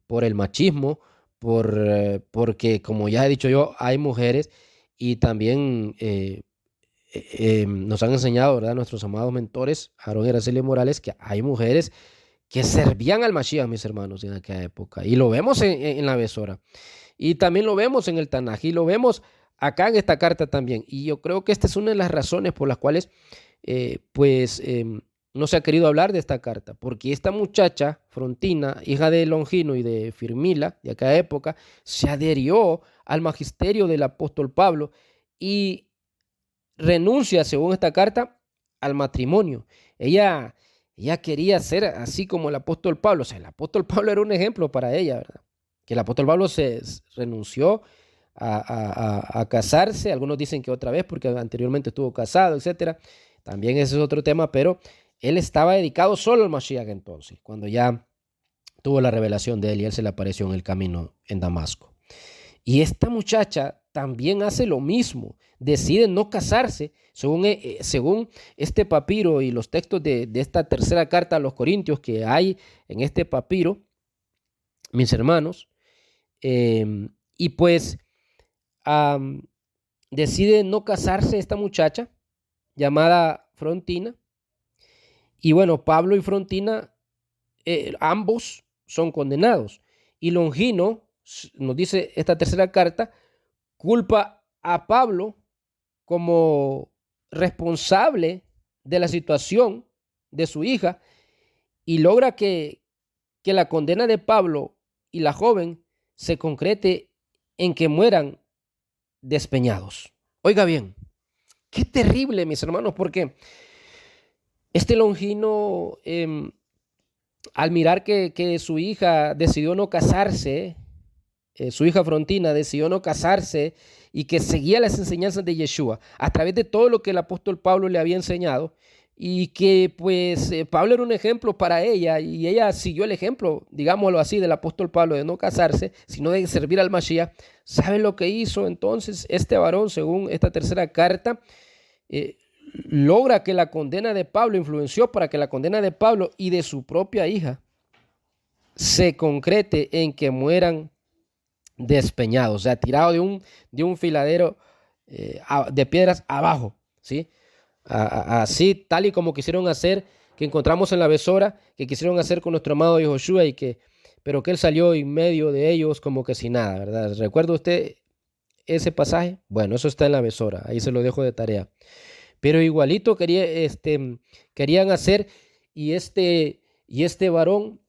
por el machismo, porque, como ya he dicho yo, hay mujeres y también nos han enseñado, ¿verdad? Nuestros amados mentores, Aarón y Araceli Morales, que hay mujeres que servían al Mashiach, mis hermanos, en aquella época. Y lo vemos en la Besora. Y también lo vemos en el Tanaj. Y lo vemos acá en esta carta también. Y yo creo que esta es una de las razones por las cuales, pues, no se ha querido hablar de esta carta. Porque esta muchacha, Frontina, hija de Longino y de Firmila, de aquella época, se adherió al magisterio del apóstol Pablo y renuncia, según esta carta, al matrimonio. Ella Ella quería ser así como el apóstol Pablo. O sea, el apóstol Pablo era un ejemplo para ella, ¿verdad? Que el apóstol Pablo renunció a casarse. Algunos dicen que otra vez porque anteriormente estuvo casado, etcétera. También ese es otro tema, pero él estaba dedicado solo al Mashiach entonces, cuando ya tuvo la revelación de él y él se le apareció en el camino en Damasco. Y esta muchacha también hace lo mismo, decide no casarse, según este papiro y los textos de esta tercera carta a los Corintios que hay en este papiro, mis hermanos, y pues um, decide no casarse esta muchacha llamada Frontina. Y bueno, Pablo y Frontina, ambos son condenados. Y Longino, nos dice esta tercera carta, culpa a Pablo como responsable de la situación de su hija y logra que la condena de Pablo y la joven se concrete en que mueran despeñados. Oiga bien, qué terrible, mis hermanos, porque este Longino, al mirar que su hija decidió no casarse, su hija Frontina decidió no casarse y que seguía las enseñanzas de Yeshua a través de todo lo que el apóstol Pablo le había enseñado y que pues Pablo era un ejemplo para ella y ella siguió el ejemplo, digámoslo así, del apóstol Pablo de no casarse, sino de servir al Mashiach. ¿Sabe lo que hizo entonces este varón según esta tercera carta? Logra que la condena de Pablo, influenció para que la condena de Pablo y de su propia hija se concrete en que mueran despeñados, o sea, tirado de un filadero de piedras abajo, ¿sí? Así, tal y como quisieron hacer, que encontramos en la besora, que quisieron hacer con nuestro amado Yehoshua, pero que él salió en medio de ellos como que sin nada, ¿verdad? ¿Recuerda usted ese pasaje? Bueno, eso está en la besora, ahí se lo dejo de tarea. Pero igualito querían hacer, y este varón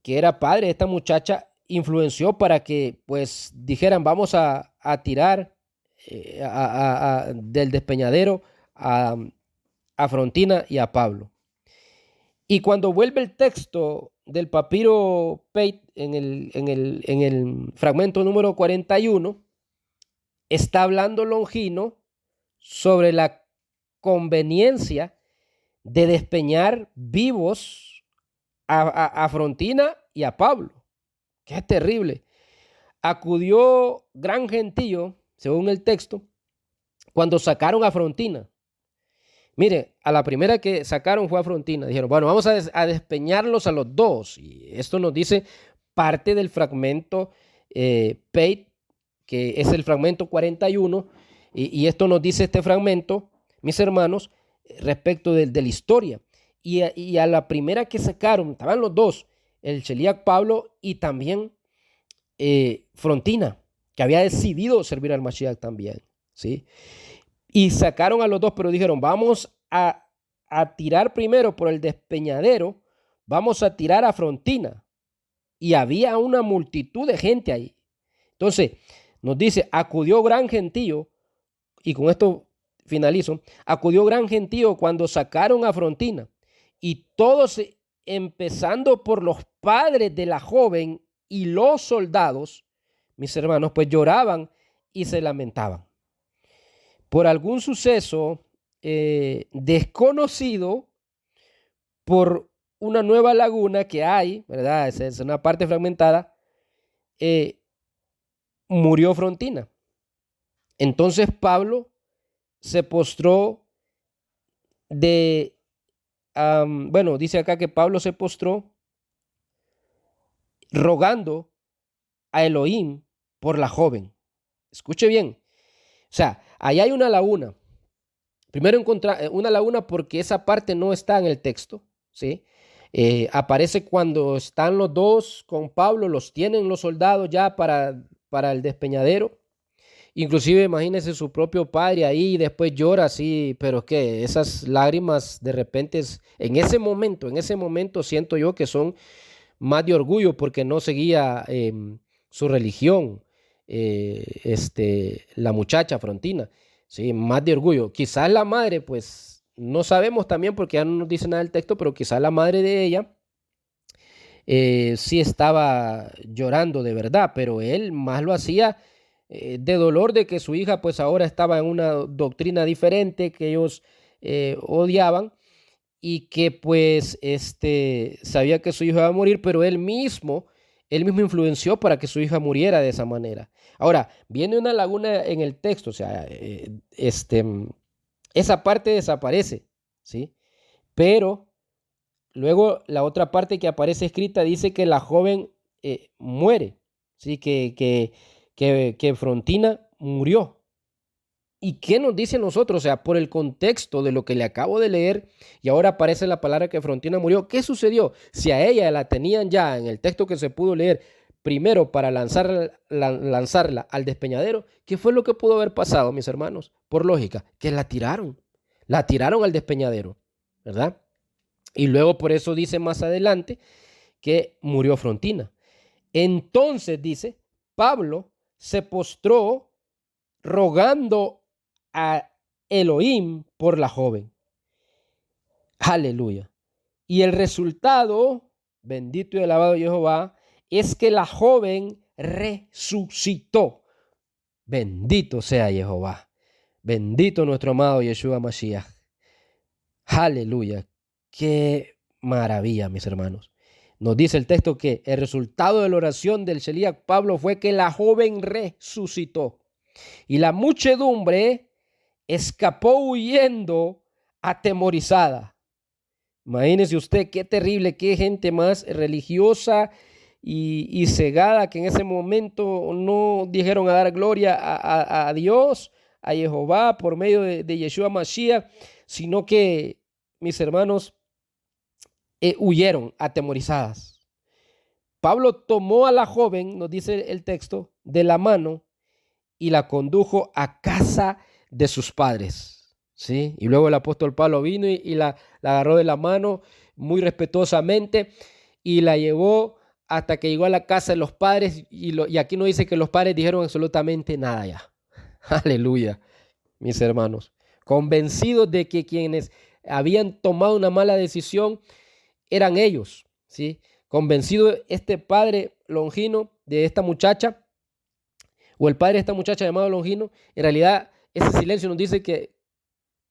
que era padre de esta muchacha influenció para que pues dijeran vamos a tirar del despeñadero a Frontina y a Pablo. Y cuando vuelve el texto del papiro Peit en el fragmento número 41, está hablando Longino sobre la conveniencia de despeñar vivos a Frontina y a Pablo. Qué terrible. Acudió gran gentío, según el texto, cuando sacaron a Frontina. Mire, a la primera que sacaron fue a Frontina. Dijeron, bueno, vamos a despeñarlos a los dos. Y esto nos dice parte del fragmento Peit, que es el fragmento 41. Y esto nos dice este fragmento, mis hermanos, respecto de la historia. Y a la primera que sacaron, estaban los dos, el Sheliach Pablo y también Frontina, que había decidido servir al Mashiach también, ¿sí? Y sacaron a los dos, pero dijeron, vamos a tirar primero por el despeñadero, vamos a tirar a Frontina. Y había una multitud de gente ahí. Entonces, nos dice, acudió gran gentío, y con esto finalizo, acudió gran gentío cuando sacaron a Frontina. Y todos, empezando por los padres de la joven y los soldados, mis hermanos, pues lloraban y se lamentaban por algún suceso desconocido, por una nueva laguna que hay, ¿verdad? Es una parte fragmentada, murió Frontina. Entonces Pablo se postró bueno, dice acá que Pablo se postró rogando a Elohim por la joven. Escuche bien. O sea, ahí hay una laguna. Primero encontrar una laguna porque esa parte no está en el texto, ¿sí? Aparece cuando están los dos con Pablo, los tienen los soldados ya para el despeñadero. Inclusive imagínese su propio padre ahí y después llora así, pero que esas lágrimas de repente en ese momento siento yo que son más de orgullo porque no seguía su religión, la muchacha Frontina, sí, más de orgullo. Quizás la madre pues no sabemos también porque ya no nos dice nada el texto, pero quizá la madre de ella sí estaba llorando de verdad, pero él más lo hacía de dolor de que su hija pues ahora estaba en una doctrina diferente que ellos odiaban y que pues sabía que su hijo iba a morir, pero él mismo influenció para que su hija muriera de esa manera. Ahora, viene una laguna en el texto, o sea, esa parte desaparece, ¿sí? Pero luego la otra parte que aparece escrita dice que la joven muere, ¿sí? Que Frontina murió. ¿Y qué nos dice a nosotros? O sea, por el contexto de lo que le acabo de leer y ahora aparece la palabra que Frontina murió, ¿qué sucedió? Si a ella la tenían ya en el texto que se pudo leer primero para lanzarla al despeñadero, ¿qué fue lo que pudo haber pasado, mis hermanos? Por lógica, que la tiraron al despeñadero, ¿verdad? Y luego por eso dice más adelante que murió Frontina. Entonces dice, Pablo se postró rogando a Elohim por la joven. Aleluya. Y el resultado, bendito y alabado Jehová, es que la joven resucitó. Bendito sea Jehová. Bendito nuestro amado Yeshua Mashiach. Aleluya. Qué maravilla, mis hermanos. Nos dice el texto que el resultado de la oración del Sheliach Pablo fue que la joven resucitó. Y la muchedumbre escapó huyendo atemorizada. Imagínese usted qué terrible, qué gente más religiosa y cegada que en ese momento no dijeron a dar gloria a Dios, a Jehová por medio de Yeshua Mashiach, sino que, mis hermanos, huyeron atemorizadas. Pablo tomó a la joven, nos dice el texto, de la mano y la condujo a casa de sus padres, ¿sí? Y luego el apóstol Pablo vino y la agarró de la mano muy respetuosamente y la llevó hasta que llegó a la casa de los padres y aquí no dice que los padres dijeron absolutamente nada ya. Aleluya, mis hermanos. Convencidos de que quienes habían tomado una mala decisión eran ellos, ¿sí? Convencido este padre Longino de esta muchacha o el padre de esta muchacha llamado Longino, en realidad ese silencio nos dice que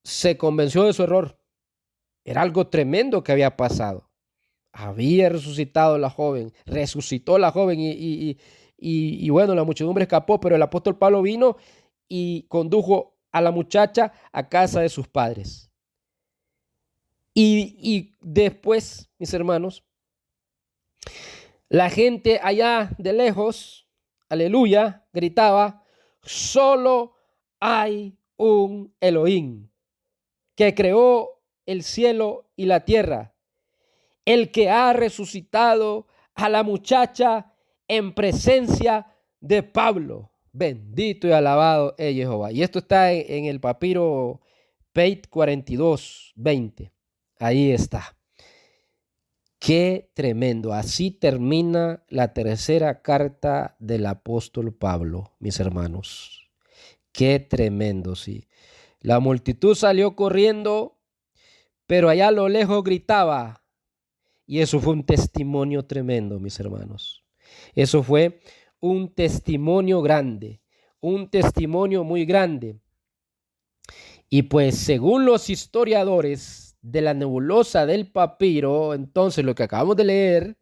se convenció de su error. Era algo tremendo que había pasado. Había resucitado la joven, resucitó la joven y bueno, la muchedumbre escapó, pero el apóstol Pablo vino y condujo a la muchacha a casa de sus padres. Y después, mis hermanos, la gente allá de lejos, aleluya, gritaba, solo hay un Elohim que creó el cielo y la tierra, el que ha resucitado a la muchacha en presencia de Pablo. Bendito y alabado es Jehová. Y esto está en el papiro Peit 42:20. Ahí está. Qué tremendo. Así termina la tercera carta del apóstol Pablo, mis hermanos. Qué tremendo, sí. La multitud salió corriendo, pero allá a lo lejos gritaba. Y eso fue un testimonio tremendo, mis hermanos. Eso fue un testimonio grande, un testimonio muy grande. Y pues según los historiadores de la nebulosa del papiro, entonces lo que acabamos de leer,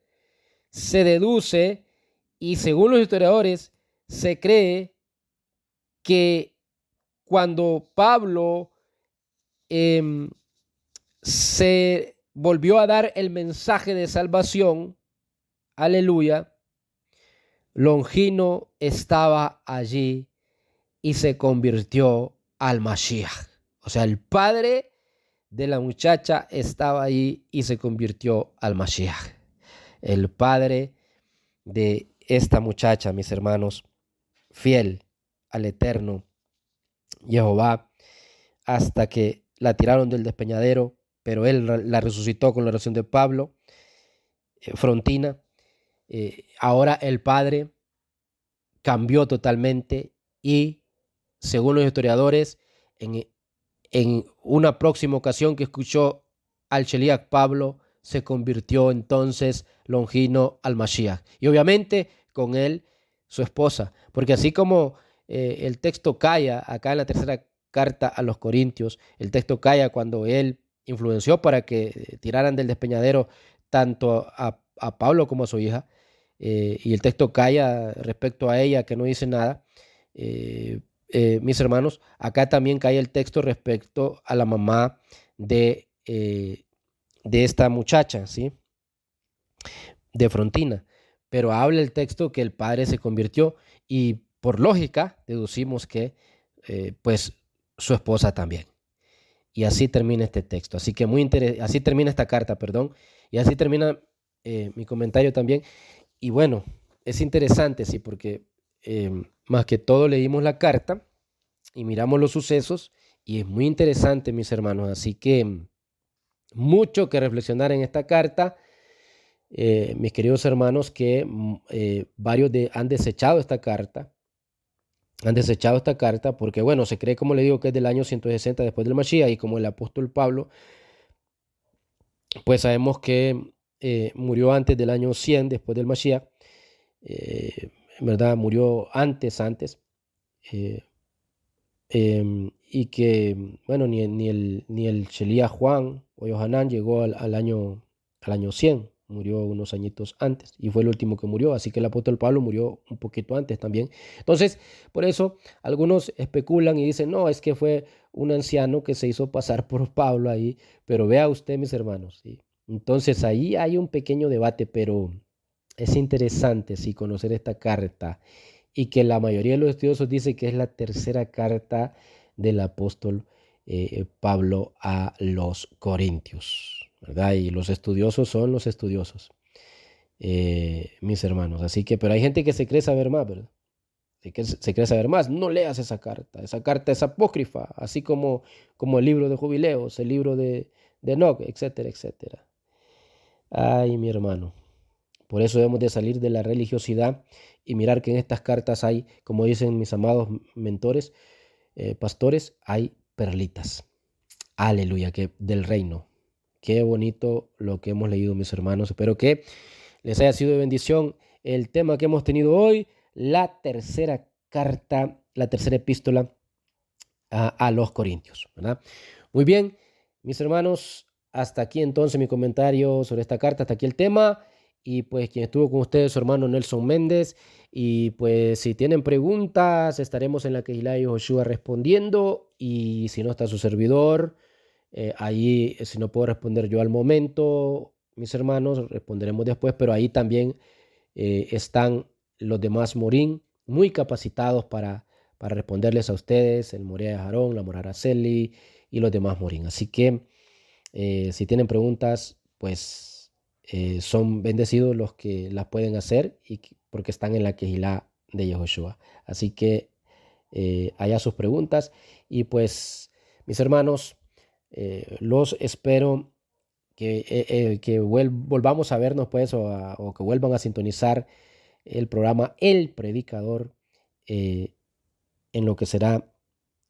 se deduce y según los historiadores se cree que cuando Pablo eh, se volvió a dar el mensaje de salvación, aleluya, Longino estaba allí y se convirtió al Mashiach. O sea, el padre de la muchacha estaba ahí y se convirtió al Mashiach. El padre de esta muchacha, mis hermanos, fiel al eterno Jehová, hasta que la tiraron del despeñadero, pero él la resucitó con la oración de Pablo, Frontina. Ahora el padre cambió totalmente y, según los historiadores, en en una próxima ocasión que escuchó al Sheliach Pablo, se convirtió entonces Longino al Mashiach. Y obviamente con él su esposa, porque así como el texto calla acá en la tercera carta a los Corintios, el texto calla cuando él influenció para que tiraran del despeñadero tanto a Pablo como a su hija, y el texto calla respecto a ella, que no dice nada. Mis hermanos, acá también cae el texto respecto a la mamá de esta muchacha, ¿sí? De Frontina. Pero habla el texto que el padre se convirtió y por lógica deducimos que pues su esposa también. Y así termina este texto. Así que así termina esta carta, perdón. Y así termina mi comentario también. Y bueno, es interesante, sí, porque más que todo leímos la carta y miramos los sucesos y es muy interesante, mis hermanos. Así que mucho que reflexionar en esta carta. Mis queridos hermanos, que varios han desechado esta carta. Han desechado esta carta porque, bueno, se cree, como le digo, que es del año 160 después del Mashiach, y como el apóstol Pablo, pues sabemos que murió antes del año 100 después del Mashiach, en verdad murió antes, eh, y que, bueno, ni el Shelia Juan o Yohanan llegó al año 100, murió unos añitos antes y fue el último que murió, así que el apóstol Pablo murió un poquito antes también. Entonces, por eso algunos especulan y dicen, no, es que fue un anciano que se hizo pasar por Pablo ahí, pero vea usted, mis hermanos, ¿sí? Entonces ahí hay un pequeño debate, pero es interesante, sí, conocer esta carta y que la mayoría de los estudiosos dice que es la tercera carta del apóstol Pablo a los Corintios, ¿verdad? Y los estudiosos son los estudiosos, mis hermanos. Así que, pero hay gente que se cree saber más, ¿verdad? Se cree saber más. No leas esa carta es apócrifa, así como el libro de Jubileos, el libro de Enoc, etcétera, etcétera. Ay, mi hermano. Por eso debemos de salir de la religiosidad y mirar que en estas cartas hay, como dicen mis amados mentores, pastores, hay perlitas. Aleluya, que del reino. Qué bonito lo que hemos leído, mis hermanos. Espero que les haya sido de bendición el tema que hemos tenido hoy, la tercera carta, la tercera epístola a los Corintios, ¿verdad? Muy bien, mis hermanos, hasta aquí entonces mi comentario sobre esta carta, hasta aquí el tema. Y pues quien estuvo con ustedes, su hermano Nelson Méndez. Y pues si tienen preguntas, estaremos en la Kehilá y Joshua respondiendo. Y si no está su servidor, ahí si no puedo responder yo al momento, mis hermanos, responderemos después. Pero ahí también están los demás Morín, muy capacitados para responderles a ustedes, el Morea de Jarón, la Mora Araceli y los demás Morín. Así que si tienen preguntas, pues son bendecidos los que las pueden hacer porque están en la Kehilá de Yehoshua. Así que allá sus preguntas y pues mis hermanos, los espero que volvamos a vernos pues o que vuelvan a sintonizar el programa El Predicador en lo que será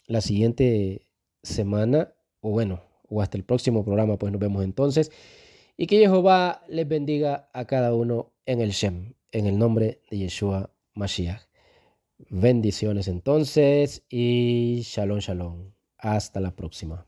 la siguiente semana, o bueno, o hasta el próximo programa, pues nos vemos entonces. Y que Jehová les bendiga a cada uno en el Shem, en el nombre de Yeshua Mashiach. Bendiciones entonces y shalom, shalom. Hasta la próxima.